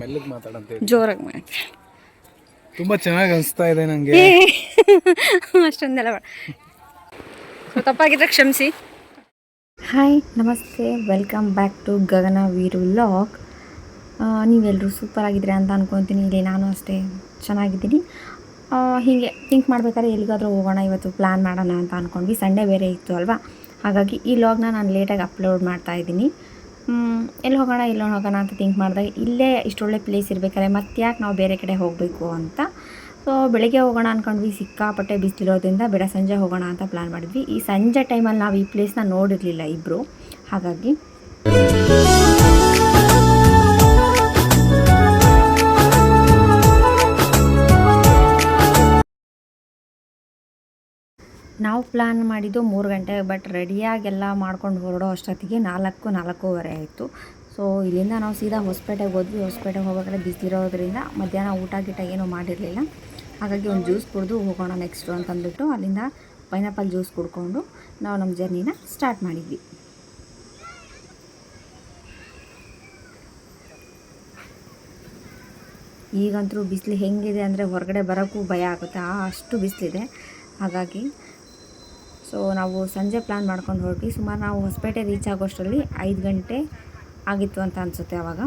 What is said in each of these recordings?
ಮೆಲ್ಲಗೆ ಮಾತಾಡಂತ ಜೋರಾಗಿ ಮಾಡಿ. ತುಂಬ ಚೆನ್ನಾಗಿ ಅನಿಸ್ತಾ ಇದೆ ನನಗೆ. ಅಷ್ಟೊಂದೆಲ್ಲ ಸೊ ತಪ್ಪಾಗಿದ್ರೆ ಕ್ಷಮಿಸಿ. ಹಾಯ್ ನಮಸ್ತೆ, welcome back to Gagana Veeru vlog. ನೀವೆಲ್ಲರೂ ಸೂಪರ್ ಆಗಿದ್ದೀರಾ ಅಂತ ಅಂದ್ಕೊತೀನಿ. ಇಲ್ಲಿ ನಾನು ಅಷ್ಟೇ ಚೆನ್ನಾಗಿದ್ದೀನಿ. ಹೀಗೆ ಥಿಂಕ್ ಮಾಡ್ಬೇಕಾದ್ರೆ ಎಲ್ಲಿಗಾದರೂ ಹೋಗೋಣ ಇವತ್ತು ಪ್ಲ್ಯಾನ್ ಮಾಡೋಣ ಅಂತ ಅಂದ್ಕೊಂಡ್ವಿ. ಸಂಡೇ ಬೇರೆ ಇತ್ತು ಅಲ್ವಾ, ಹಾಗಾಗಿ ಈ ವ್ಲಾಗ್ನ ನಾನು ಲೇಟಾಗಿ ಅಪ್ಲೋಡ್ ಮಾಡ್ತಾಯಿದ್ದೀನಿ. ಎಲ್ಲಿ ಹೋಗೋಣ ಅಂತ ಥಿಂಕ್ ಮಾಡಿದಾಗ ಇಲ್ಲೇ ಇಷ್ಟೊಳ್ಳೆ ಪ್ಲೇಸ್ ಇರಬೇಕಾದ್ರೆ ಮತ್ತೆ ಯಾಕೆ ನಾವು ಬೇರೆ ಕಡೆ ಹೋಗಬೇಕು ಅಂತ. ಸೊ ಬೆಳಗ್ಗೆ ಹೋಗೋಣ ಅಂದ್ಕೊಂಡ್ವಿ, ಸಿಕ್ಕಾಪಟ್ಟೆ ಬಿಸಿಲಿರೋದ್ರಿಂದ ಬೇಡ ಸಂಜೆ ಹೋಗೋಣ ಅಂತ ಪ್ಲ್ಯಾನ್ ಮಾಡಿದ್ವಿ. ಈ ಸಂಜೆ ಟೈಮಲ್ಲಿ ನಾವು ಈ ಪ್ಲೇಸ್ನ ನೋಡಿರಲಿಲ್ಲ ಇಬ್ಬರು, ಹಾಗಾಗಿ ನಾವು ಪ್ಲ್ಯಾನ್ ಮಾಡಿದ್ದು 3 ಗಂಟೆ. ಬಟ್ ರೆಡಿಯಾಗೆಲ್ಲ ಮಾಡ್ಕೊಂಡು ಹೊರಡೋ ಅಷ್ಟೊತ್ತಿಗೆ 4:30 ಆಯಿತು. ಸೊ ಇಲ್ಲಿಂದ ನಾವು ಸೀದಾ ಹೊಸಪೇಟೆಗೆ ಹೋದ್ವಿ. ಹೊಸಪೇಟೆಗೆ ಹೋಗ್ಬೇಕಾದ್ರೆ ಬಿಸಿಲಿರೋದ್ರಿಂದ ಮಧ್ಯಾಹ್ನ ಊಟ ಏನೂ ಮಾಡಿರಲಿಲ್ಲ. ಹಾಗಾಗಿ ಒಂದು ಜ್ಯೂಸ್ ಕುಡಿದು ಹೋಗೋಣ ನೆಕ್ಸ್ಟು ಅಂತಂದ್ಬಿಟ್ಟು ಅಲ್ಲಿಂದ ಪೈನಾಪಲ್ ಜ್ಯೂಸ್ ಕುಡ್ಕೊಂಡು ನಾವು ನಮ್ಮ ಜರ್ನಿನ ಸ್ಟಾರ್ಟ್ ಮಾಡಿದ್ವಿ. ಈಗಂತೂ ಬಿಸಿಲು ಹೆಂಗಿದೆ ಅಂದರೆ ಹೊರಗಡೆ ಬರೋಕ್ಕೂ ಭಯ ಆಗುತ್ತೆ, ಅಷ್ಟು ಬಿಸಿಲಿದೆ. ಹಾಗಾಗಿ ಸೊ ನಾವು ಸಂಜೆ ಪ್ಲ್ಯಾನ್ ಮಾಡ್ಕೊಂಡು ಹೊರಟ್ವಿ. ಸುಮಾರು ನಾವು ಹೊಸಪೇಟೆ ರೀಚ್ ಆಗೋಷ್ಟರಲ್ಲಿ 5 ಗಂಟೆ ಆಗಿತ್ತು ಅಂತ ಅನಿಸುತ್ತೆ. ಆವಾಗ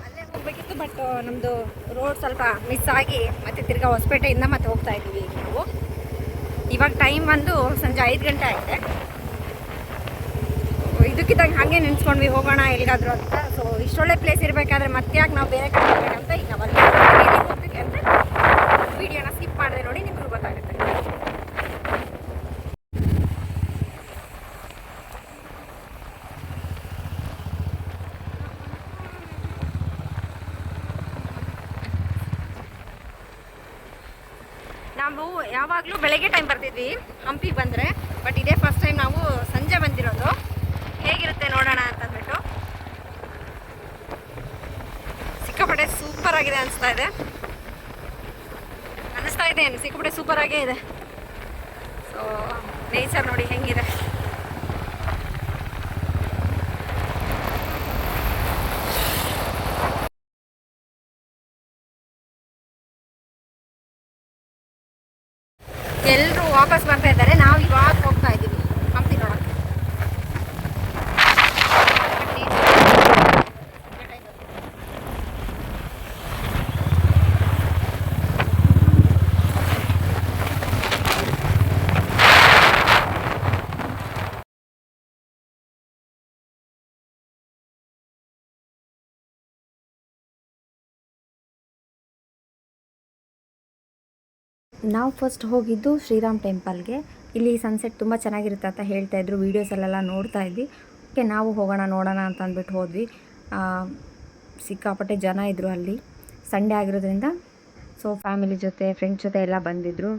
ಅಲ್ಲೇ ಹೋಗಬೇಕಿತ್ತು, ಬಟ್ ನಮ್ಮದು ರೋಡ್ ಸ್ವಲ್ಪ ಮಿಸ್ ಆಗಿ ಮತ್ತೆ ತಿರ್ಗಾ ಹೊಸಪೇಟೆಯಿಂದ ಮತ್ತೆ ಹೋಗ್ತಾ ಇದ್ದೀವಿ ನಾವು. ಇವಾಗ ಟೈಮ್ ಬಂದು ಸಂಜೆ 5 ಗಂಟೆ ಆಗಿದೆ. ಇದಕ್ಕಿದ್ದಂಗೆ ಹಾಗೆ ನೆನೆಸ್ಕೊಂಡ್ವಿ ಹೋಗೋಣ ಎಲ್ಲಿಗಾದರೂ ಅಂತ. ಸೊ ಇಷ್ಟೊಳ್ಳೆ ಪ್ಲೇಸ್ ಇರಬೇಕಾದ್ರೆ ಮತ್ತೆ ಯಾಕೆ ನಾವು ಬೇರೆ ಕಡೆ ಹೋಗ್ಬೇಕಂತ ಈಗ ಹೋಗ್ತೀವಿ ಅಂತ ವಿಡಿಯೋನ ಸ್ಕಿಪ್ ಮಾಡಿದೆ ನೋಡಿ, ನಿಮಗೂ ಗೊತ್ತಾಗುತ್ತೆ. ನಾವು ಯಾವಾಗಲೂ ಬೆಳಗ್ಗೆ ಟೈಮ್ ಬರ್ತಿದ್ವಿ ಹಂಪಿಗೆ ಬಂದರೆ, ಬಟ್ ಇದೇ ಫಸ್ಟ್ ಟೈಮ್ ನಾವು ಸಂಜೆ ಬಂದಿರೋದು. ಹೇಗಿರುತ್ತೆ ನೋಡೋಣ ಅಂತಂದ್ಬಿಟ್ಟು. ಸಿಕ್ಕಾಪಟ್ಟೆ ಸೂಪರ್ ಆಗಿದೆ ಅನಿಸ್ತಾ ಇದೆ ಏನು ಸಿಕ್ಕಾಪಟ್ಟೆ ಸೂಪರ್ ಆಗೇ ಇದೆ. ಸೊ ನೇಚರ್ ನೋಡಿ ಹೆಂಗಿದೆ. ಎಲ್ಲರೂ ವಾಪಸ್ ಬರ್ತಾ ಇದ್ದಾರೆ, ನಾವು ಇವಾಗ ಹೋಗ್ತಾ ಇದ್ದೀವಿ ಹಂಪಿ ನೋಡೋಕ್ಕೆ. ನಾವು ಫಸ್ಟ್ ಹೋಗಿದ್ದು ಶ್ರೀರಾಮ್ ಟೆಂಪಲ್ಗೆ. ಇಲ್ಲಿ ಸನ್ಸೆಟ್ ತುಂಬ ಚೆನ್ನಾಗಿರುತ್ತೆ ಅಂತ ಹೇಳ್ತಾಯಿದ್ರು, ವೀಡಿಯೋಸಲ್ಲೆಲ್ಲ ನೋಡ್ತಾ ಇದ್ವಿ. ಓಕೆ ನಾವು ಹೋಗೋಣ ನೋಡೋಣ ಅಂತ ಅಂದ್ಬಿಟ್ಟು ಹೋದ್ವಿ. ಸಿಕ್ಕಾಪಟ್ಟೆ ಜನ ಇದ್ದರು ಅಲ್ಲಿ, ಸಂಡೇ ಆಗಿರೋದ್ರಿಂದ. ಸೊ ಫ್ಯಾಮಿಲಿ ಜೊತೆ ಫ್ರೆಂಡ್ಸ್ ಜೊತೆ ಎಲ್ಲ ಬಂದಿದ್ದರು.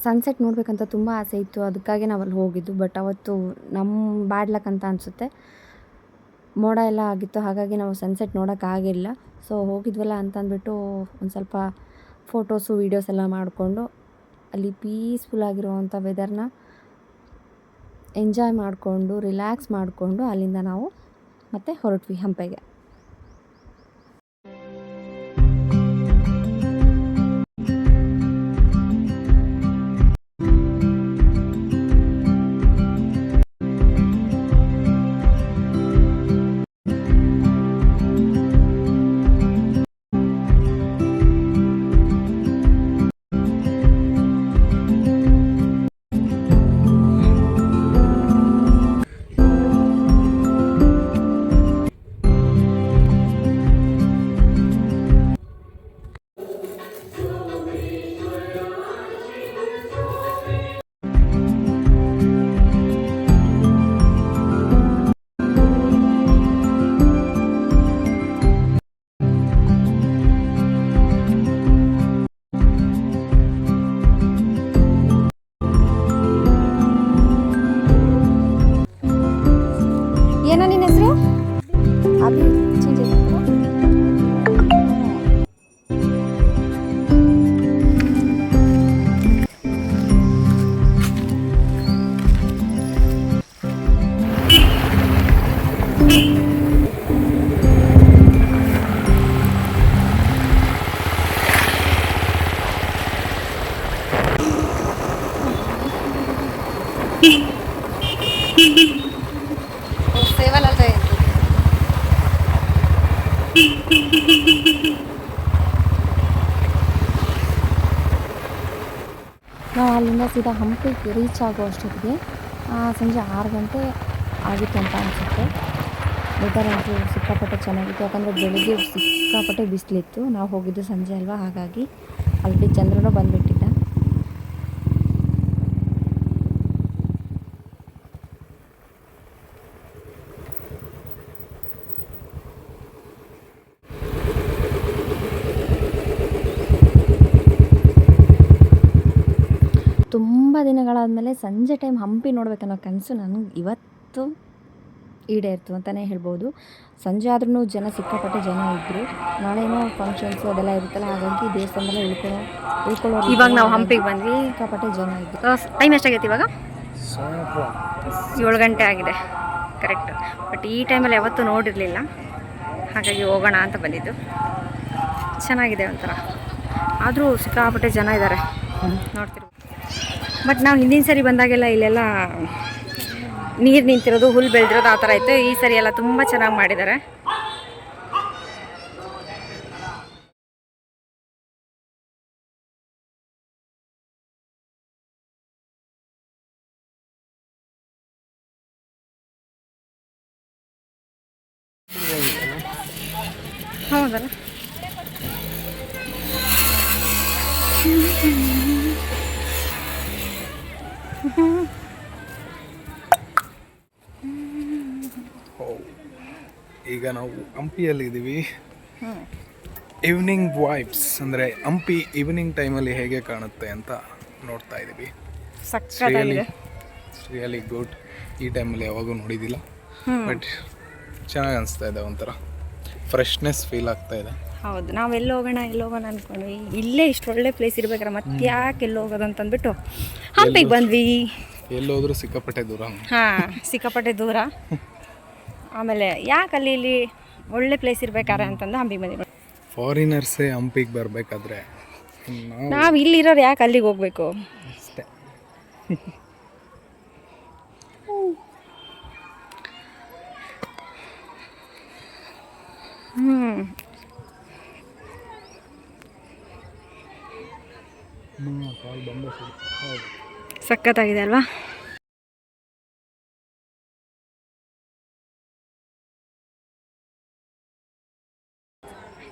ಸನ್ಸೆಟ್ ನೋಡಬೇಕಂತ ತುಂಬ ಆಸೆ ಇತ್ತು, ಅದಕ್ಕಾಗಿ ನಾವು ಅಲ್ಲಿ ಹೋಗಿದ್ದು. ಬಟ್ ಅವತ್ತು ನಮ್ಮ ಬ್ಯಾಡ್ ಲಕ್ ಅಂತ ಅನಿಸುತ್ತೆ, ಮೋಡ ಎಲ್ಲ ಆಗಿತ್ತು, ಹಾಗಾಗಿ ನಾವು ಸನ್ಸೆಟ್ ನೋಡೋಕ್ಕಾಗಿಲ್ಲ. ಸೊ ಹೋಗಿದ್ವಲ್ಲ ಅಂತಂದ್ಬಿಟ್ಟು ಒಂದು ಸ್ವಲ್ಪ ಫೋಟೋಸು ವೀಡಿಯೋಸ್ ಎಲ್ಲ ಮಾಡಿಕೊಂಡು ಅಲ್ಲಿ ಪೀಸ್ಫುಲ್ ಆಗಿರುವಂಥ ವೆದರ್ನ ಎಂಜಾಯ್ ಮಾಡಿಕೊಂಡು ರಿಲ್ಯಾಕ್ಸ್ ಮಾಡಿಕೊಂಡು ಅಲ್ಲಿಂದ ನಾವು ಮತ್ತೆ ಹೊರಟ್ವಿ ಹಂಪೆಗೆ. ಏನೋ ನಿನ್ನ ಹೆಸರು? ಅಭಿ ಚೇಂಜ್ ಸೇವಲ್ ಅಲ್ದ ನಾವು ಅಲ್ಲಿಂದ ಸೀದಾ ಹಂಪಿಗೆ ರೀಚ್ ಆಗೋ ಅಷ್ಟೊತ್ತಿಗೆ ಸಂಜೆ 6 ಗಂಟೆ ಆಗಿತ್ತು ಅಂತ ಅನಿಸುತ್ತೆ. ವೆದರ್ ಅಂತೂ ಸಿಕ್ಕಾಪಟ್ಟೆ ಚೆನ್ನಾಗಿತ್ತು, ಯಾಕಂದರೆ ಬೆಳಗ್ಗೆ ಸಿಕ್ಕಾಪಟ್ಟೆ ಬಿಸಿಲಿತ್ತು. ನಾವು ಹೋಗಿದ್ದು ಸಂಜೆ ಅಲ್ವಾ, ಹಾಗಾಗಿ ಅಲ್ಲಿ ಚಂದ್ರನೂ ಬಂದುಬಿಟ್ಟಿದ್ದ. ತುಂಬ ದಿನಗಳಾದಮೇಲೆ ಸಂಜೆ ಟೈಮ್ ಹಂಪಿ ನೋಡಬೇಕನ್ನೋ ಕನಸು ನನಗೆ ಇವತ್ತು ಈಡೇರಿತು ಅಂತಲೇ ಹೇಳ್ಬೋದು. ಸಂಜೆ ಆದ್ರೂ ಜನ ಸಿಕ್ಕಾಪಟ್ಟೆ ಜನ ಇದ್ದರು. ನಾಳೆನೋ ಫಂಕ್ಷನ್ಸು ಅದೆಲ್ಲ ಇರುತ್ತಲ್ಲ, ಹಾಗಾಗಿ ದೇವಸ್ಥಾನದಲ್ಲೇ ಉಳ್ಕೊಳ್ಳೋ ಇವಾಗ ನಾವು ಹಂಪಿಗೆ ಬಂದ್ವಿ. ಸಿಕ್ಕಾಪಟ್ಟೆ ಜನ ಇದ್ದರು. ಟೈಮ್ ಎಷ್ಟಾಗೈತೆ ಇವಾಗ? 7 ಗಂಟೆ ಆಗಿದೆ ಕರೆಕ್ಟ್. ಬಟ್ ಈ ಟೈಮಲ್ಲಿ ಯಾವತ್ತೂ ನೋಡಿರಲಿಲ್ಲ, ಹಾಗಾಗಿ ಹೋಗೋಣ ಅಂತ ಬಂದಿದ್ದು. ಚೆನ್ನಾಗಿದೆ ಒಂಥರ, ಆದರೂ ಸಿಕ್ಕಾಪಟ್ಟೆ ಜನ ಇದ್ದಾರೆ ನೋಡ್ತಿರ್ಬೋದು. ಬಟ್ ನಾವು ಹಿಂದಿನ ಸರಿ ಬಂದಾಗೆಲ್ಲ ಇಲ್ಲೆಲ್ಲ ನೀರು ನಿಂತಿರೋದು, ಹುಲ್ಲು ಬೆಳೆದಿರೋದು ಆ ಥರ ಇತ್ತು. ಈ ಸರಿ ಎಲ್ಲ ತುಂಬ ಚೆನ್ನಾಗಿ ಮಾಡಿದ್ದಾರೆ. ಹೌದಲ್ಲ, ಈಗ ನಾವು ಹಂಪಿಯಲ್ಲಿದ್ದೀವಿ. ಈವ್ನಿಂಗ್ ವೈಬ್ಸ್ ಅಂದರೆ ಹಂಪಿ ಈವ್ನಿಂಗ್ ಟೈಮಲ್ಲಿ ಹೇಗೆ ಕಾಣುತ್ತೆ ಅಂತ ನೋಡ್ತಾ ಇದ್ದೀವಿ. Really good. ಈ ಟೈಮಲ್ಲಿ ಯಾವಾಗೂ ನೋಡಿದ್ದಿಲ್ಲ, ಬಟ್ ಚೆನ್ನಾಗಿ ಅನಿಸ್ತಾ ಇದೆ, ಒಂಥರ ಫ್ರೆಶ್ನೆಸ್ ಫೀಲ್ ಆಗ್ತಾ ಇದೆ. ಹೌದು, ನಾವು ಎಲ್ಲಿ ಹೋಗೋಣ ಅಂದ್ಕೊಂಡ್ವಿ, ಇಲ್ಲೇ ಇಷ್ಟು ಒಳ್ಳೆ ಪ್ಲೇಸ್ ಇರ್ಬೇಕಾರೆ ಮತ್ತೆ ಯಾಕೆ ಎಲ್ಲಿ ಹೋಗೋದು ಅಂತಂದ್ಬಿಟ್ಟು ಹಂಪಿಗೆ ಬಂದ್ವಿ. ಎಲ್ಲೋದ್ರೂ ಸಿಕ್ಕಾಪಟ್ಟೆ ದೂರ. ಹಾಂ, ಸಿಕ್ಕಾಪಟ್ಟೆ ದೂರ. ಆಮೇಲೆ ಯಾಕೆ ಇಲ್ಲಿ ಒಳ್ಳೆ ಪ್ಲೇಸ್ ಇರ್ಬೇಕಾರೆ ಅಂತಂದು ಹಂಪಿಗೆ ಬಂದಿವಿ. ಫಾರಿನರ್ಸೇ ಹಂಪಿಗೆ ಬರಬೇಕಾದ್ರೆ ನಾವು ಇಲ್ಲಿರೋರು ಯಾಕೆ ಅಲ್ಲಿಗೆ ಹೋಗ್ಬೇಕು ಅಷ್ಟೇ. ಸಖತ್ತಾಗಿದೆ ಅಲ್ವಾ?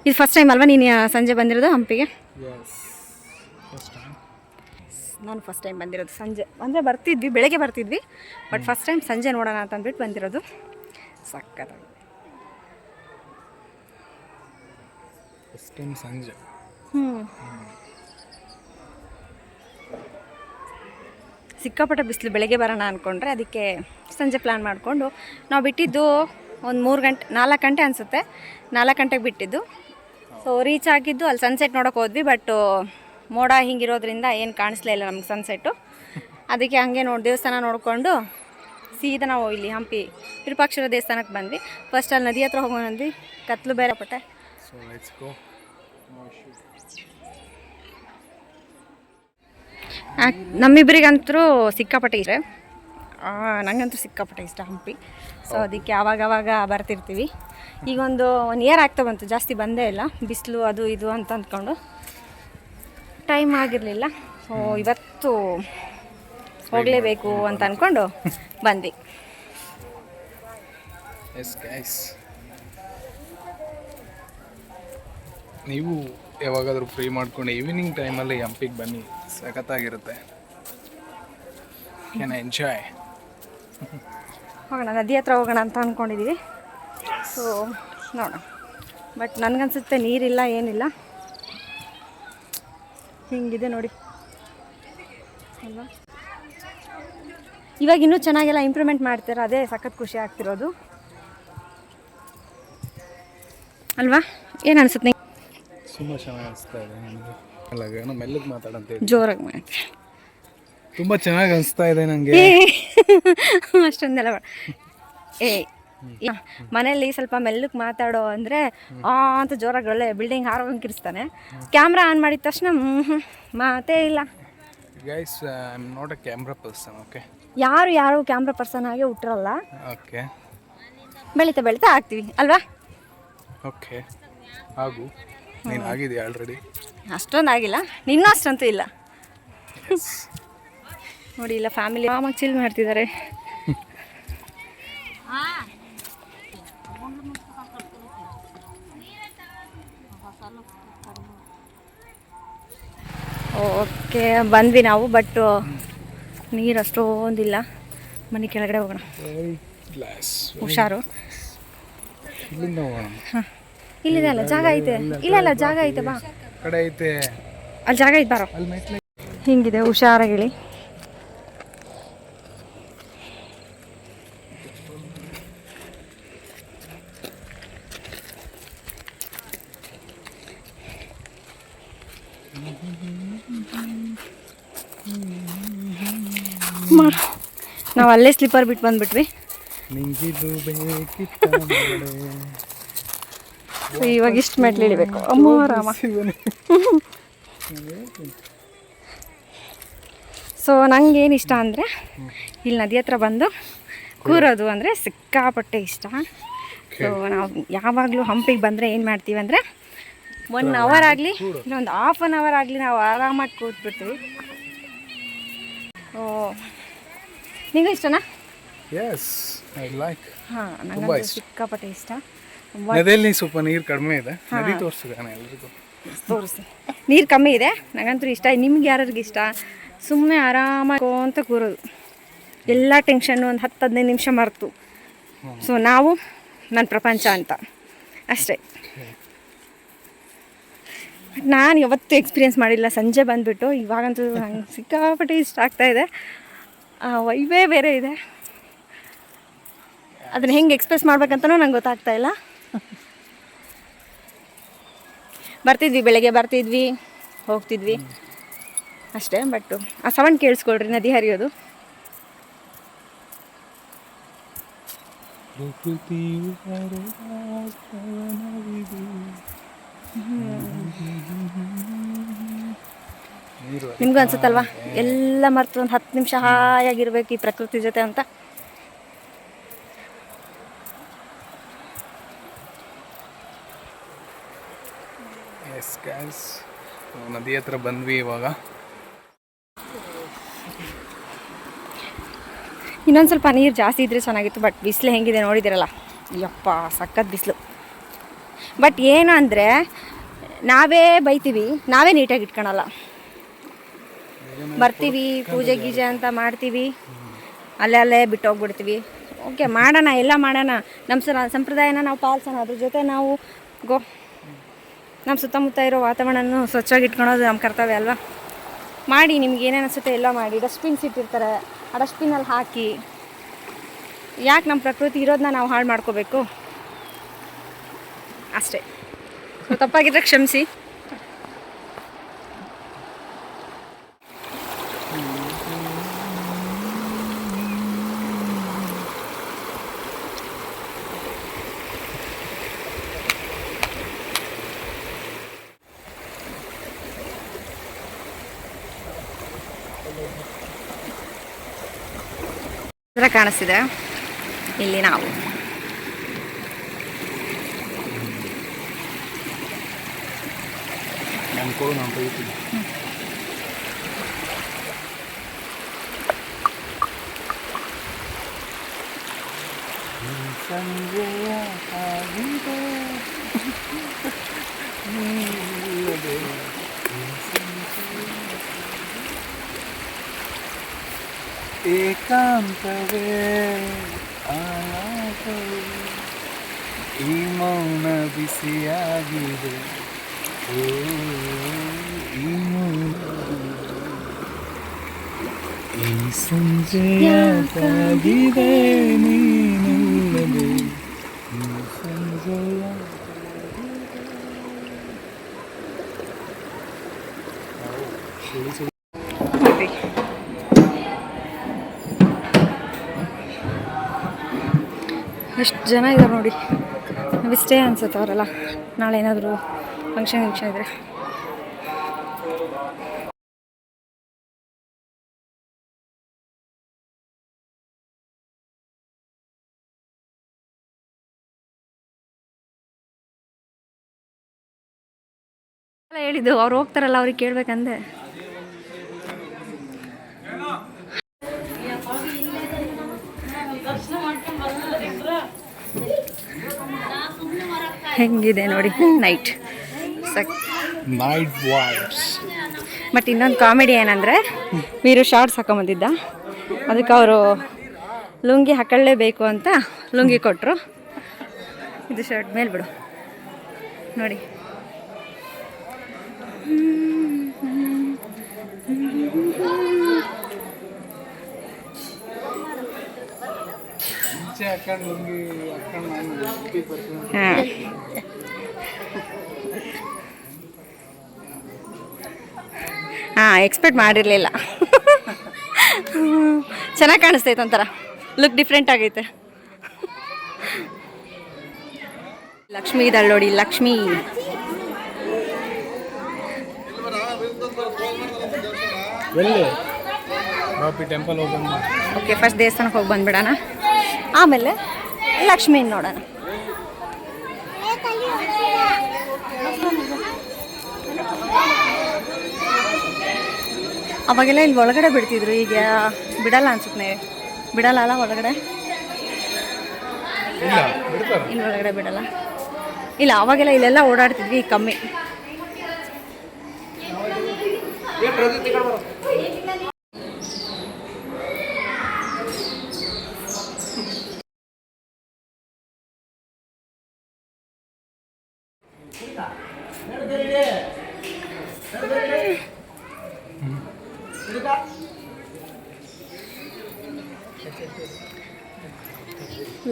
ಇದು ಫಸ್ಟ್ ಟೈಮ್ ಅಲ್ವಾ ನೀನು ಸಂಜೆ ಬಂದಿರೋದು ಹಂಪಿಗೆ? ನಾನು ಫಸ್ಟ್ ಟೈಮ್ ಬಂದಿರೋದು ಸಂಜೆ. ಅಂದರೆ ಬರ್ತಿದ್ವಿ, ಬೆಳಗ್ಗೆ ಬರ್ತಿದ್ವಿ, ಬಟ್ ಫಸ್ಟ್ ಟೈಮ್ ಸಂಜೆ ನೋಡೋಣ ಅಂತ ಅಂದ್ಬಿಟ್ಟು ಬಂದಿರೋದು. ಸಖತ್ತಾಗಿದೆ. ಫಸ್ಟ್ ಟೈಮ್ ಸಂಜೆ. ಸಿಕ್ಕಾಪಟ್ಟೆ ಬಿಸಿಲು, ಬೆಳಗ್ಗೆ ಬರೋಣ ಅಂದ್ಕೊಂಡ್ರೆ ಅದಕ್ಕೆ ಸಂಜೆ ಪ್ಲ್ಯಾನ್ ಮಾಡಿಕೊಂಡು ನಾವು ಬಿಟ್ಟಿದ್ದು ಒಂದು 4 ಗಂಟೆ ಅನಿಸುತ್ತೆ, 4 ಗಂಟೆಗೆ ಬಿಟ್ಟಿದ್ದು. ಸೊ ರೀಚ್ ಆಗಿದ್ದು ಅಲ್ಲಿ ಸನ್ಸೆಟ್ ನೋಡೋಕೆ ಹೋದ್ವಿ, ಬಟ್ ಮೋಡ ಹಿಂಗಿರೋದ್ರಿಂದ ಏನು ಕಾಣಿಸ್ಲೇ ಇಲ್ಲ ನಮ್ಗೆ ಸನ್ಸೆಟ್ಟು. ಅದಕ್ಕೆ ಹಂಗೆ ದೇವಸ್ಥಾನ ನೋಡಿಕೊಂಡು ಸೀದಾ ನಾವು ಇಲ್ಲಿ ಹಂಪಿ ವಿರೂಪಾಕ್ಷರ ದೇವಸ್ಥಾನಕ್ಕೆ ಬಂದ್ವಿ. ಫಸ್ಟ್ ಅಲ್ಲಿ ನದಿ ಹತ್ರ ಹೋಗೋಣಂದ್ವಿ, ಕತ್ಲು ಬೇರೆ ಪಟ್ಟೆ. ನಮ್ಮಿಬ್ಬರಿಗಂತೂ ಸಿಕ್ಕಾಪಟ್ಟೆ ಇಷ್ಟ, ನನಗಂತೂ ಸಿಕ್ಕಾಪಟ್ಟೆ ಇಷ್ಟ ಹಂಪಿ. ಸೊ ಅದಕ್ಕೆ ಆವಾಗವಾಗ ಬರ್ತಿರ್ತೀವಿ. ಈಗ ಒಂದು 1 ಇಯರ್ ಆಗ್ತಾ ಬಂತು, ಜಾಸ್ತಿ ಬಂದೇ ಇಲ್ಲ, ಬಿಸಿಲು ಅದು ಇದು ಅಂತ ಅಂದ್ಕೊಂಡು ಟೈಮ್ ಆಗಿರಲಿಲ್ಲ. ಸೊ ಇವತ್ತು ಹೋಗಲೇಬೇಕು ಅಂತ ಅಂದ್ಕೊಂಡು ಬಂದ್ವಿ. ನೀವು ಯಾವಾಗಾದರೂ ಫ್ರೀ ಮಾಡ್ಕೊಂಡು ಈವ್ನಿಂಗ್ ಟೈಮಲ್ಲಿ ಹಂಪಿಗೆ ಬನ್ನಿ, ಸಖತ್ತಾಗಿರುತ್ತೆ. Can enjoy. ಹೋಗೋಣ, ನದಿ ಹತ್ರ ಹೋಗೋಣ ಅಂತ ಅಂದ್ಕೊಂಡಿದ್ದೀವಿ. ಸೊ ನೋಡೋಣ, ಬಟ್ ನನಗನ್ಸುತ್ತೆ ನೀರಿಲ್ಲ, ಏನಿಲ್ಲ, ಹಿಂಗಿದೆ ನೋಡಿ ಅಲ್ವಾ. ಇವಾಗ ಇನ್ನೂ ಚೆನ್ನಾಗೆಲ್ಲ ಇಂಪ್ರೂವ್ಮೆಂಟ್ ಮಾಡ್ತಾರೆ, ಅದೇ ಸಖತ್ ಖುಷಿ ಆಗ್ತಿರೋದು ಅಲ್ವಾ. ಏನು ಅನ್ಸುತ್ತೆ? ತುಂಬ ಚೆನ್ನಾಗಿ ಅನಿಸ್ತಾ ಇದೆ ನನಗೆ. ಅಲ್ಲ, ಮೆಲ್ಲಗೆ ಮಾತಾಡಂತ ಜೋರಾಗಿ ಮಾಡಿ. ತುಂಬ ಚೆನ್ನಾಗಿ ಅನಿಸ್ತಾ ಇದೆ ನನಗೆ. ಅಷ್ಟೊಂದೆಲ್ಲ ಮನೇಲಿ ಸ್ವಲ್ಪ ಮೆಲ್ಲಕ್ಕೆ ಮಾತಾಡೋ ಅಂದರೆ ಅಂತ ಜೋರಾಗಿ ಒಳ್ಳೆ ಬಿಲ್ಡಿಂಗ್ ಹಾರೋಂಗಿರಿಸ್ತಾನೆ. ಕ್ಯಾಮ್ರಾ ಆನ್ ಮಾಡಿದ ತಕ್ಷಣ ಮಾತೇ ಇಲ್ಲ. Guys, I am not a camera person. Okay, ಯಾರು ಕ್ಯಾಮ್ರಾ ಪರ್ಸನ್ ಆಗಿ ಹುಟ್ಟಿರಲ್ಲ. ಓಕೆ, ಬೆಳೀತಾ ಆಗ್ತೀವಿ ಅಲ್ವಾ. ಓಕೆ, ಹಾಗೂ ನೀನು ಆಗಿದೆಯಾ ಆಲ್ರೆಡಿ? ಅಷ್ಟೊಂದು ಆಗಿಲ್ಲ, ನಿನ್ನೂ ಅಷ್ಟಂತೂ ಇಲ್ಲ ನೋಡಿ. ಇಲ್ಲ, ಫ್ಯಾಮಿಲಿ ಆಮಾಗಿ ಚಿಲ್ ಮಾಡ್ತಿದ್ದಾರೆ. ಓಕೆ, ಬಂದ್ವಿ ನಾವು, ಬಟ್ ನೀರು ಅಷ್ಟೊಂದಿಲ್ಲ. ಮನೆ ಕೆಳಗಡೆ ಹೋಗೋಣ, ಹುಷಾರು. ಹಾಂ, ಇಲ್ಲಿದೆ ಅಲ್ಲ ಜಾಗ ಐತೆ. ಇಲ್ಲ ಜಾಗ ಐತೆ, ಬಾ ಕಡೆ ಐತೆ, ಅಲ್ಲಿ ಜಾಗ ಐತೆ, ಬಾರೋ. ಹಿಂಗಿದೆ, ಹುಷಾರಾಗಿಳಿ. ನಾವು ಅಲ್ಲೇ ಸ್ಲಿಪ್ಪರ್ ಬಿಟ್ಟು ಬಂದ್ಬಿಟ್ವಿ. ಇವಾಗ ಇಷ್ಟು ಮೆಟ್ಲು ಇಳಿಬೇಕು. ಅಮ್ಮ ರಾಮ. ಸೊ ನಂಗೇನು ಇಷ್ಟ ಅಂದರೆ ಇಲ್ಲಿ ನದಿ ಹತ್ರ ಬಂದು ಕೂರೋದು ಅಂದರೆ ಸಿಕ್ಕಾಪಟ್ಟೆ ಇಷ್ಟ. ಸೊ ನಾವು ಯಾವಾಗಲೂ ಹಂಪಿಗೆ ಬಂದರೆ ಏನು ಮಾಡ್ತೀವಿ ಅಂದರೆ 1 ಅವರ್ ಆಗಲಿ ಇನ್ನೊಂದು ½ ಅನ್ ಅವರ್ ಆಗಲಿ ನಾವು ಆರಾಮಾಗಿ ಕೂತ್ಬಿಡ್ತೀವಿ. ಓ, ನಿಮಗೂ ಇಷ್ಟನಾ? Yes, I like. ಹಾಂ, ನನಗೆ ಸಿಕ್ಕಾಪಟ್ಟೆ ಇಷ್ಟ. ನದಿಯಲ್ಲಿ ಸ್ವಲ್ಪ ನೀರು ಕಡಿಮೆ ಇದೆ, ನದಿ ತೋರಿಸಿದಾನೆ ಎಲ್ರಿಗೂ. ತೋರಿಸಿ, ನೀರು ಕಮ್ಮಿ ಇದೆ, ನನಗಂತೂ ಇಷ್ಟ. ನಿಮ್ಗೆ ಯಾರಿಗೆ ಇಷ್ಟ? ಸುಮ್ಮನೆ ಆರಾಮಾಗಿ ಅಂತ ಕೂರೋದು, ಎಲ್ಲ ಟೆನ್ಷನ್ನು ಒಂದು 10-15 ನಿಮಿಷ ಮರೆತು. ಸೊ ನಾವು ನನ್ನ ಪ್ರಪಂಚ ಅಂತ ಅಷ್ಟೇ. ನಾನು ಯಾವತ್ತೂ ಎಕ್ಸ್ಪೀರಿಯೆನ್ಸ್ ಮಾಡಿಲ್ಲ. ಸಂಜೆ ಬಂದುಬಿಟ್ಟು ಇವಾಗಂತೂ ನಂಗೆ ಸಿಕ್ಕಾಪಟ್ಟೆ ಇಷ್ಟ ಆಗ್ತಾಯಿದೆ. ವೈಬೇ ಬೇರೆ ಇದೆ, ಅದನ್ನು ಹೆಂಗೆ ಎಕ್ಸ್ಪ್ರೆಸ್ ಮಾಡ್ಬೇಕಂತನೂ ನಂಗೆ ಗೊತ್ತಾಗ್ತಾಯಿಲ್ಲ. ಬೆಳಗ್ಗೆ ಬರ್ತಿದ್ವಿ, ಹೋಗ್ತಿದ್ವಿ ಅಷ್ಟೇ. ಬಟ್ ಆ ಸೌಂಡ್ ಕೇಳಿಸ್ಕೊಳ್ರಿ, ನದಿ ಹರಿಯೋದು. ನಿಮಗೂ ಅನ್ಸುತ್ತಲ್ವಾ ಎಲ್ಲ ಮರೆತು ಒಂದು 10 ನಿಮಿಷ ಹಾಯಾಗಿರ್ಬೇಕು ಈ ಪ್ರಕೃತಿ ಜೊತೆ ಅಂತ. ಎಸ್ ಗೈಸ್, ನದಿ ಹತ್ರ ಬಂದ್ವಿ ಇವಾಗ. ಇನ್ನೊಂದು ಸ್ವಲ್ಪ ನೀರು ಜಾಸ್ತಿ ಇದ್ದರೆ ಚೆನ್ನಾಗಿತ್ತು, ಬಟ್ ಬಿಸಿಲು ಹೆಂಗಿದೆ ನೋಡಿದಿರಲ್ಲ, ಯಪ್ಪ ಸಖತ್ ಬಿಸಿಲು. ಬಟ್ ಏನು ಅಂದರೆ ನಾವೇ ಬೈತೀವಿ, ನಾವೇ ನೀಟಾಗಿ ಇಟ್ಕೊಳಲ್ಲ. ಬರ್ತೀವಿ, ಪೂಜೆ ಗೀಜೆ ಅಂತ ಮಾಡ್ತೀವಿ, ಅಲ್ಲೇ ಬಿಟ್ಟು ಹೋಗ್ಬಿಡ್ತೀವಿ. ಓಕೆ, ಮಾಡೋಣ, ಎಲ್ಲ ಮಾಡೋಣ, ನಮ್ಮ ಸಂಪ್ರದಾಯನ ನಾವು ಪಾಲಿಸೋಣ. ಅದ್ರ ಜೊತೆ ನಾವು ನಮ್ಮ ಸುತ್ತಮುತ್ತ ಇರೋ ವಾತಾವರಣನ ಸ್ವಚ್ಛವಾಗಿ ಇಟ್ಕೊಳೋದು ನಮ್ಮ ಕರ್ತವ್ಯ ಅಲ್ವಾ. ಮಾಡಿ ನಿಮ್ಗೆ ಏನೇನು ಅನಿಸುತ್ತೆ ಎಲ್ಲ ಮಾಡಿ. ಡಸ್ಟ್ಬಿನ್ಸ್ ಇಟ್ಟಿರ್ತಾರೆ, ಆ ಡಸ್ಟ್ಬಿನಲ್ಲಿ ಹಾಕಿ. ಯಾಕೆ ನಮ್ಮ ಪ್ರಕೃತಿ ಇರೋದನ್ನ ನಾವು ಹಾಳು ಮಾಡ್ಕೋಬೇಕು ಅಷ್ಟೇ. ಸೊ ತಪ್ಪಾಗಿದ್ರೆ ಕ್ಷಮಿಸಿ. ಕಾಣಿಸ್ತಿದೆ ಇಲ್ಲಿ ನಾವು ಏಕಾಂತವೇ ಆಲಾಪವೇ ಈ ಮೌನ ಬಿಸಿಯಾಗಿದೆ. ಓ ಈ ಮೌನ ಈ ಸಂಜೆಯಾಗಿದೆ ನೀನಿಲ್ಲದೆ. ಈ ಸಂಜೆಯ ಎಷ್ಟು ಜನ ಇದ್ದಾರೆ ನೋಡಿ. ನಾವಿಷ್ಟೇ ಅನ್ಸುತ್ತೆ ಅವರೆಲ್ಲ. ನಾಳೆ ಏನಾದರೂ ಫಂಕ್ಷನ್ ಇದ್ರೆ ಹೇಳಿದ್ದು ಅವ್ರು ಹೋಗ್ತಾರಲ್ಲ, ಅವ್ರಿಗೆ ಕೇಳ್ಬೇಕಂದೆ. ಹೆಂಗಿದೆ ನೋಡಿ ನೈಟ್ ವಾಯ್ಸ್. ಬಟ್ ಇನ್ನೊಂದು ಕಾಮಿಡಿ ಏನಂದರೆ, ವೀರು ಶಾರ್ಟ್ಸ್ ಹಾಕೊಂಬಂದಿದ್ದ, ಅದಕ್ಕೆ ಅವರು ಲುಂಗಿ ಹಾಕೊಳ್ಳೇಬೇಕು ಅಂತ ಲುಂಗಿ ಕೊಟ್ಟರು. ಇದು ಶರ್ಟ್ ಮೇಲೆ ಬಿಡು ನೋಡಿ. ಹಾಂ ಎಕ್ಸ್ಪೆಕ್ಟ್ ಮಾಡಿರಲಿಲ್ಲ. ಚೆನ್ನಾಗಿ ಕಾಣಿಸ್ತೈತೆ, ಒಂಥರ ಲುಕ್ ಡಿಫ್ರೆಂಟ್ ಆಗೈತೆ. ಲಕ್ಷ್ಮಿ ಇದ್ದಾಳೆ ನೋಡಿ, ಲಕ್ಷ್ಮಿ. ಟೆಂಪಲ್ ಓಕೆ, ಫಸ್ಟ್ ದೇವಸ್ಥಾನಕ್ಕೆ ಹೋಗಿ ಬಂದ್ಬಿಡೋಣ, ಆಮೇಲೆ ಲಕ್ಷ್ಮೀ ನೋಡೋಣ. ಅವಾಗೆಲ್ಲ ಇಲ್ಲಿ ಒಳಗಡೆ ಬಿಡ್ತಿದ್ರು, ಈಗ ಬಿಡಲ್ಲ ಅನ್ಸುತ್ತೆ. ಬಿಡಲ್ಲ ಅಲ್ಲ ಒಳಗಡೆ, ಇಲ್ಲಿ ಒಳಗಡೆ ಬಿಡಲ್ಲ. ಇಲ್ಲ ಅವಾಗೆಲ್ಲ ಇಲ್ಲೆಲ್ಲ ಓಡಾಡ್ತಿದ್ವಿ, ಈಗ ಕಮ್ಮಿ.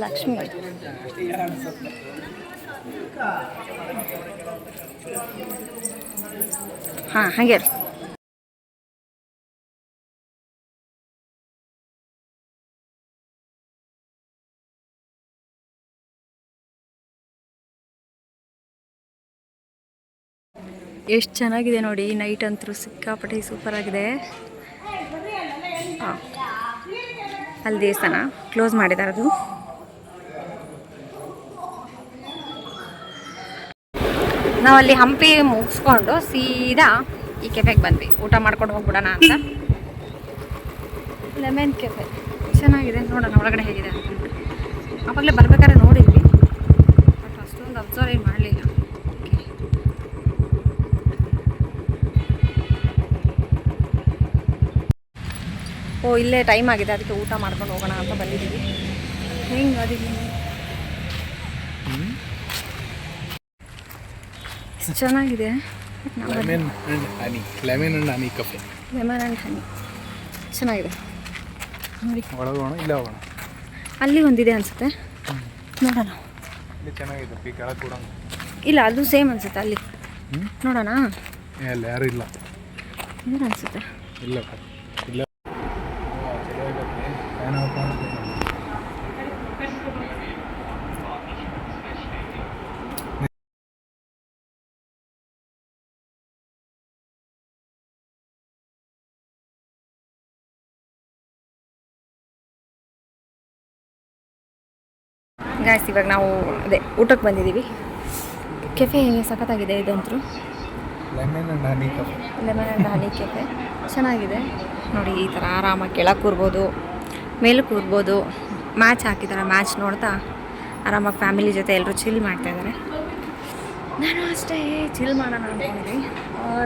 ಲಕ್ಷ್ಮಿ ಹಾಂ ಹಾಗೆ ಎಷ್ಟು ಚೆನ್ನಾಗಿದೆ ನೋಡಿ. ನೈಟ್ ಅಂತೂ ಸಿಕ್ಕಾಪಟ್ಟೆ ಸೂಪರ್ ಆಗಿದೆ. ಹಾಂ, ಅಲ್ಲಿ ದೇವಸ್ಥಾನ ಕ್ಲೋಸ್ ಮಾಡಿದ್ದಾರೆ. ಅದು ನಾವಲ್ಲಿ ಹಂಪಿ ಮುಗಿಸ್ಕೊಂಡು ಸೀದಾ ಈ ಕೆಫೆಗೆ ಬಂದ್ವಿ, ಊಟ ಮಾಡ್ಕೊಂಡು ಹೋಗ್ಬಿಡೋಣ ಅಂತ. ಲೆಮನ್ ಕೆಫೆ ಚೆನ್ನಾಗಿದೆ, ನೋಡೋಣ ಒಳಗಡೆ ಹೇಗಿದೆ ಅಂತ. ಆವಾಗಲೇ ಬರ್ಬೇಕಾದ್ರೆ ನೋಡಿದ್ವಿ, ಬಟ್ ಅಷ್ಟೊಂದು ಅಬ್ಸರ್ವ್ ಏನು ಮಾಡಲಿಲ್ಲ. ಓ, ಇಲ್ಲೇ ಟೈಮ್ ಆಗಿದೆ, ಅದಕ್ಕೆ ಊಟ ಮಾಡ್ಕೊಂಡು ಹೋಗೋಣ ಅಂತ ಬಂದಿದ್ದೀವಿ. ಹೆಂಗೆ ಅದಿಲ್ಲ ಚೆನ್ನಾಗಿದೆ. Lemon and honey ಕಫೆ. Lemon and ಹನಿ ಚೆನ್ನಾಗಿದೆ ನೋಡಿ. ಒಳಗೋಣ ಇಲ್ಲ ಹೋಗೋಣ. ಅಲ್ಲಿ ಒಂದಿದೆ ಅನಿಸುತ್ತೆ, ನೋಡೋಣ. ಇಲ್ಲಿ ಚೆನ್ನಾಗಿದೆ ಪೀಕ್ ಕೆಳಗೆ ಕೂಡ. ಇಲ್ಲ ಅದು ಸೇಮ್ ಅನಿಸುತ್ತೆ ಅಲ್ಲಿ, ನೋಡೋಣ. ಅಲ್ಲಿ ಯಾರು ಇಲ್ಲ ಏನು ಅನಿಸುತ್ತೆ, ಇಲ್ಲ ಇಲ್ಲ. ಗಾಯ್ಸ್ ಇವಾಗ ನಾವು ಅದೇ ಊಟಕ್ಕೆ ಬಂದಿದ್ದೀವಿ. ಕೆಫೆ ಸಖತ್ತಾಗಿದೆ ಇದಂತೂ. Lemon and honey coffee. Lemon and honey cafe ಚೆನ್ನಾಗಿದೆ ನೋಡಿ. ಈ ಥರ ಆರಾಮಾಗಿ ಕೆಳಗೆ ಕೂರ್ಬೋದು, ಮೇಲೆ ಕೂರ್ಬೋದು. ಮ್ಯಾಚ್ ಹಾಕಿದ್ದಾರೆ, ಮ್ಯಾಚ್ ನೋಡ್ತಾ ಆರಾಮಾಗಿ ಫ್ಯಾಮಿಲಿ ಜೊತೆ ಎಲ್ಲರೂ ಚಿಲ್ ಮಾಡ್ತಾಯಿದ್ದಾರೆ. ನಾನು ಅಷ್ಟೇ ಚಿಲ್ ಮಾಡೋಣ ಅಂದ್ಕೊಂಡಿದ್ವಿ.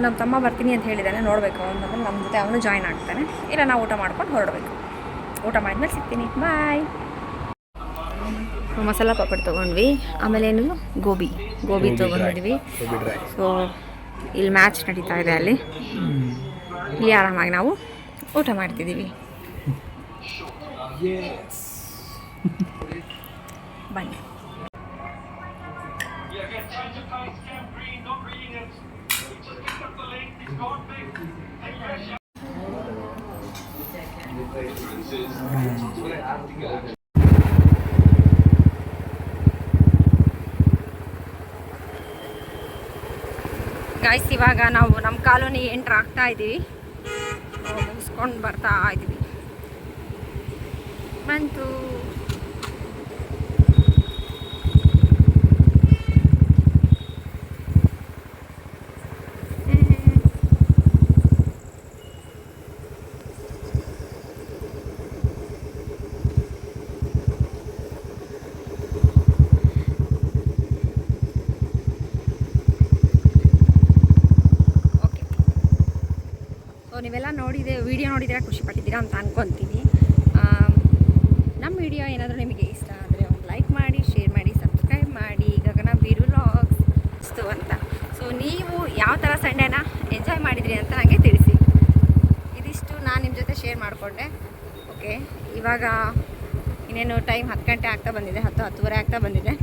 ನಮ್ಮ ತಮ್ಮ ಬರ್ತೀನಿ ಅಂತ ಹೇಳಿದ್ದಾನೆ, ನೋಡಬೇಕು. ಅವನು ಬಂದರೆ ನಮ್ಮ ಜೊತೆ ಅವನು ಜಾಯ್ನ್ ಆಗ್ತಾನೆ, ಇಲ್ಲ ನಾವು ಊಟ ಮಾಡ್ಕೊಂಡು ಹೊರಡಬೇಕು. ಊಟ ಮಾಡಿದ್ಮೇಲೆ ಸಿಗ್ತೀನಿ, ಬಾಯ್. ಮಸಾಲ ಪಾಪಡ್ ತೊಗೊಂಡ್ವಿ, ಆಮೇಲೆ ಏನು ಗೋಬಿ ತೊಗೊಂಡಿದ್ವಿ. ಸೊ ಇಲ್ಲಿ ಮ್ಯಾಚ್ ನಡೀತಾ ಇದೆ, ಅಲ್ಲಿ ಇಲ್ಲಿ ಆರಾಮಾಗಿ ನಾವು ಊಟ ಮಾಡ್ತಿದ್ದೀವಿ. ಬನ್ನಿ. ಗಾಯ್ಸ್ ಇವಾಗ ನಾವು ನಮ್ಮ ಕಾಲೋನಿ ಎಂಟ್ರ್ ಆಗ್ತಾ ಇದ್ದೀವಿ, ಮುಗಿಸ್ಕೊಂಡು ಬರ್ತಾ ಇದ್ದೀವಿ. ಬಂತು ನೀವೆಲ್ಲ ವಿಡಿಯೋ ನೋಡಿದ್ದೀರಾ, ಖುಷಿ ಪಟ್ಟಿದ್ದೀರಾ ಅಂತ ಅನ್ಕೊತೀನಿ. ನಮ್ಮ ವಿಡಿಯೋ ಏನಾದರೂ ನಿಮಗೆ ಇಷ್ಟ ಆದರೆ ಒಂದು ಲೈಕ್ ಮಾಡಿ, ಶೇರ್ ಮಾಡಿ, ಸಬ್ಸ್ಕ್ರೈಬ್ ಮಾಡಿ. ಗಗನ ವೀರು ವ್ಲಾಗ್ಸ್ ಇಷ್ಟು ಅಂತ. ಸೊ ನೀವು ಯಾವ ಥರ ಸಂಡೇನ ಎಂಜಾಯ್ ಮಾಡಿದ್ರಿ ಅಂತ ನನಗೆ ತಿಳಿಸಿ. ಇದಿಷ್ಟು ನಾನು ನಿಮ್ಮ ಜೊತೆ ಶೇರ್ ಮಾಡಿಕೊಂಡೆ. ಓಕೆ, ಇವಾಗ ಇನ್ನೇನು ಟೈಮ್ 10 ಗಂಟೆ ಆಗ್ತಾ ಬಂದಿದೆ, 10-10:30 ಆಗ್ತಾ ಬಂದಿದೆ.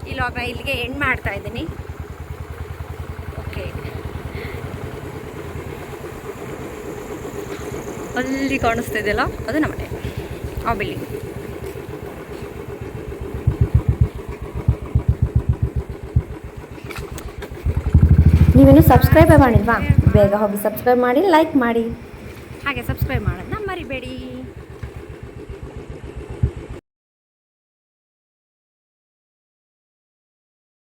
ಈ ವ್ಲಾಗ್ನ ಇಲ್ಲಿಗೆ ಎಂಡ್ ಮಾಡ್ತಾ ಇದ್ದೀನಿ. ಓಕೆ, ಅಲ್ಲಿ ಕಾಣಿಸ್ತಾ ಇದೆಯಲ್ಲ ಅದು ನಮ್ಮ ಮನೆ, ಆ ಬಿಲ್ಡಿಂಗ್. ನೀವೇನು ಸಬ್ಸ್ಕ್ರೈಬ್ ಮಾಡಿಲ್ವಾ? ಬೇಗ ಹೋಗಿ ಸಬ್ಸ್ಕ್ರೈಬ್ ಮಾಡಿ, ಲೈಕ್ ಮಾಡಿ, ಹಾಗೆ ಸಬ್ಸ್ಕ್ರೈಬ್ ಮಾಡೋದನ್ನ ಮರಿಬೇಡಿ.